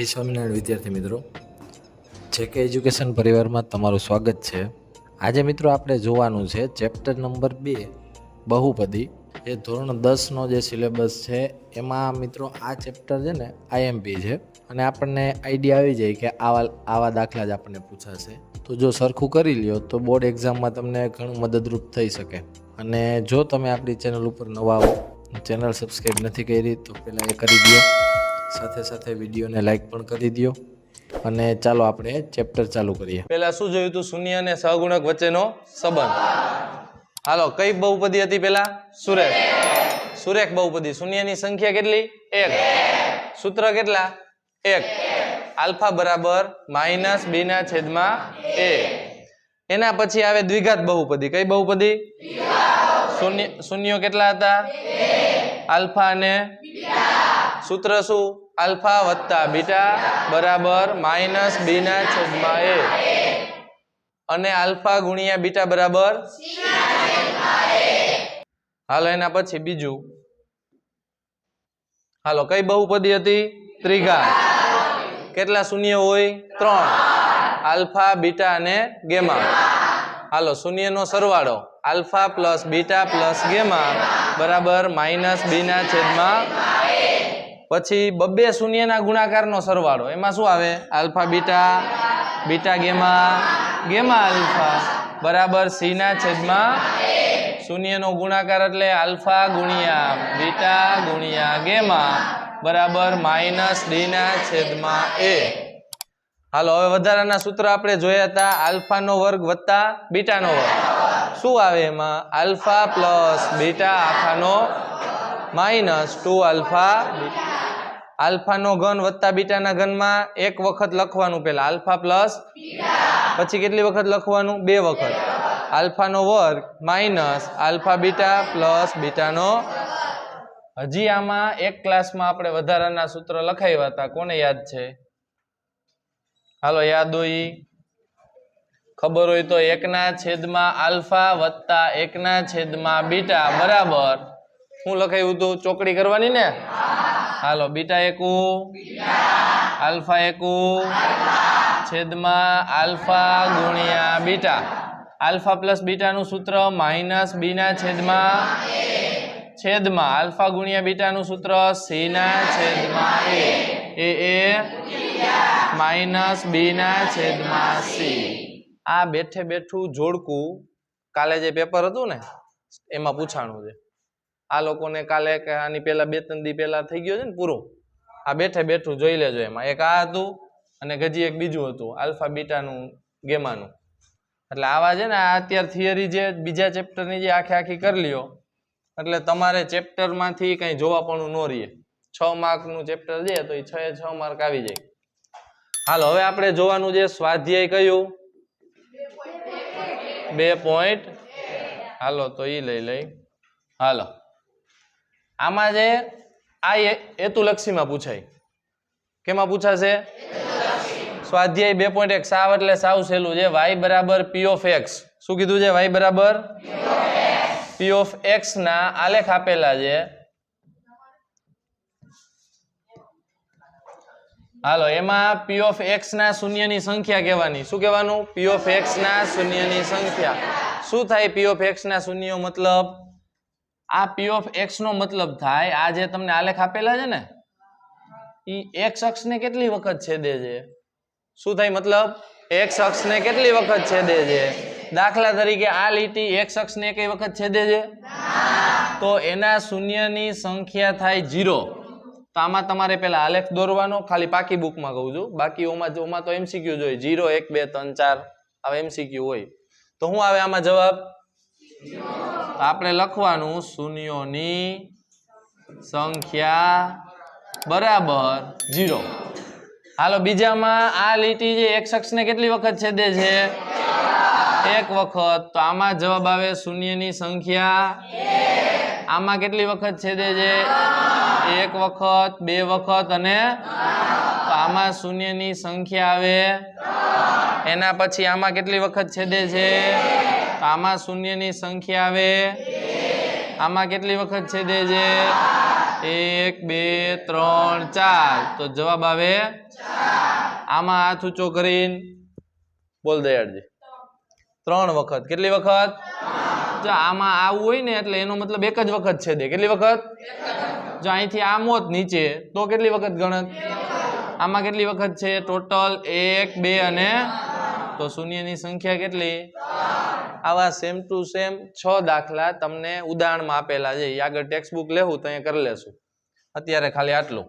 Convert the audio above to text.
જય સ્વામિનારાયણ વિદ્યાર્થી મિત્રો, જેકે એજ્યુકેશન પરિવારમાં તમારું સ્વાગત છે। આજે મિત્રો આપણે જોવાનું છે ચેપ્ટર નંબર 2 બહુપદી। એ ધોરણ 10નો જે સિલેબસ છે એમાં મિત્રો આ ચેપ્ટર છે ને આઈએમપી છે અને આપણને આઈડિયા આવી જાય કે આવા દાખલા જ આપણને પૂછાશે। તો જો સરખું કરી લ્યો તો બોર્ડ એક્ઝામમાં તમને ઘણું મદદરૂપ થઈ શકે। અને જો તમે આપણી ચેનલ ઉપર નવા હો, ચેનલ સબસ્ક્રાઈબ નથી કરી તો પહેલાં એ કરી દો, સાથે સાથે વિડીયોને લાઈક પણ કરી દો અને ચાલો આપણે ચેપ્ટર ચાલુ કરીએ। પહેલા શું જોયું હતું? શૂન્ય અને સહગુણક વચ્ચેનો સંબંધ। હાલો, કઈ બહુપદી હતી પહેલા? સુરેખ। સુરેખ બહુપદી। શૂન્યની સંખ્યા કેટલી? 1। સૂત્ર કેટલા? 1। આલ્ફા બરાબર -b ના છેદમાં a। એના પછી આવે દ્વિઘાત બહુપદી। કઈ બહુપદી? શૂન્યો કેટલા હતા? 2। આલ્ફા અને સૂત્ર શું? આલ્ફા વત્તા બીટા બરાબર -b ના છેદમાં a અને આલ્ફા ગુણ્યા બીટા બરાબર c ના છેદમાં a। હાલો, એના પછી બીજું। હાલો, કઈ બહુપદી હતી? ત્રિઘાત। કેટલા શૂન્ય હોય? 3। આલ્ફા બીટા અને ગેમા। હાલો, શૂન્યનો સરવાળો alpha plus beta plus gamma બરાબર -b ના છેદમાં। પછી બબ્બે શૂન્યના ગુણાકારનો સરવાળો, એમાં શું આવે? Alpha beta, beta gamma, gamma alpha બરાબર c ના છેદમાં। શૂન્યનો ગુણાકાર એટલે આલ્ફા ગુણ્યા બીટા ગુણ્યા ગેમા બરાબર -d ના છેદમાં a। હાલો, હવે વધારાના સૂત્ર આપણે જોયા હતા, આલ્ફાનો વર્ગ વત્તા બીટાનો વર્ગ। શું આવે એમાં? આલ્ફા પ્લસ બીટા આખાનો -2 આલ્ફા બીટા। આલ્ફાનો ઘન વત્તા બીટાના ઘનમાં એક વખત લખવાનું, પહેલા આલ્ફા પ્લસ પછી કેટલી વખત લખવાનું? 2 વખત। આલ્ફાનો વર્ગ માઇનસ આલ્ફા બીટા પ્લસ બીટાનો। હજી આમાં એક ક્લાસમાં આપણે વધારાના સૂત્ર લખાવ્યા હતા, કોને યાદ છે? હાલો, યાદ હોય? ખબર હોય તો 1 ના છેદમાં આલ્ફા વત્તા 1 ના છેદમાં બીટા બરાબર શું લખાયું હતું? ચોકડી કરવાની ને? હાલો, બીટા એકુ આલ્ફા એકુ છેદમાં આલ્ફા ગુણ્યા બીટા। આલ્ફા પ્લસ બીટાનું સૂત્ર -b ના છેદમાં આલ્ફા ગુણ્યા બીટાનું સૂત્ર c ના છેદમાં a -b ના છેદમાં c। આ બેઠે બેઠું જોડકું કાલે જે પેપર હતું ને એમાં પૂછાણું છે। આ લોકોને કાલે કે આની પહેલા 2-3 દી પહેલા થઈ ગયો છે ને પૂરું, આ બેઠે બેઠું જોઈ લેજો। એમાં એક આ હતું અને ગજી એક બીજું હતું, આલ્ફા બીટાનું ગેમાનું। એટલે આવા છે ને આ અત્યારે થિયરી જે બીજા ચેપ્ટરની જે આખી કરી લ્યો એટલે તમારે ચેપ્ટરમાંથી કંઈ જોવા પણ ન રહીએ। 6 માર્કનું ચેપ્ટર છે તો એ 6 માર્ક આવી જાય। હાલો, હવે આપણે જોવાનું છે સ્વાધ્યાય કયું? 2. હાલો, તો એ લઈ હાલો, આમાં જે આ હેતુલક્ષીમાં પૂછાય। કેમાં પૂછાશે? સ્વાધ્યાય 2.1 સાવ એટલે સાવ સહેલું છે। y બરાબર p of x। શું કીધું છે? y બરાબર p of x ના આલેખ આપેલા છે। હાલો, એમાં p of x ના શૂન્યની સંખ્યા કહેવાની। શું કહેવાનું? p of x ના શૂન્યની સંખ્યા। શું થાય p of x ના શૂન્યો? મતલબ આ p of x નો મતલબ થાય આ જે તમને આલેખ આપેલા છે ને ઈ x અક્ષને કેટલી વખત છેદે છે? શું થાય? મતલબ x અક્ષને કેટલી વખત છેદે છે? દાખલા તરીકે આ લીટી x અક્ષને કઈ વખત છેદે છે? તો એના શૂન્યની સંખ્યા થાય 0। તો આમાં તમારે પેલા આલેખ દોરવાનો, ખાલી પાકી બુકમાં કહું છું, બાકી ઓમાં તો MCQ જ હોય, 0 1 2 3 4 આવા MCQ હોય। તો શું આવે આમાં જવાબ? તો આપણે લખવાનું શૂન્યોની સંખ્યા બરાબર 0। હાલો, બીજામાં આ લીટી જે x અક્ષને કેટલી વખત છેદે છે? 1 વખત। તો આમાં જવાબ આવે શૂન્યની સંખ્યા 1। આમાં કેટલી વખત છેદે છે? 1 વખત, 2 વખત અને તો આમાં શૂન્યની સંખ્યા આવે 3। એના પછી આમાં કેટલી વખત છેદે છે? તો આમાં શૂન્યની સંખ્યા આવે 2। આમાં કેટલી વખત છેદે છે? 1 2 3 4 તો જવાબ આવે આમાં હાથ ઊંચો કરીને બોલ દયાળજી 3 વખત કેટલી વખત જો આમાં આવું હોય ને એટલે એનો મતલબ એક જ વખત છે દે કેટલી વખત જો અહીંથી આમ હોત નીચે તો કેટલી વખત ગણત આમાં કેટલી વખત છે ટોટલ 1 2 અને તો શૂન્યની સંખ્યા કેટલી આવા સેમ ટુ સેમ 6 દાખલા તમને ઉદાહરણમાં આપેલા છે આગળ ટેક્સ્ટ બુક લેવું તો અહીંયા કરી લેશું અત્યારે ખાલી આટલું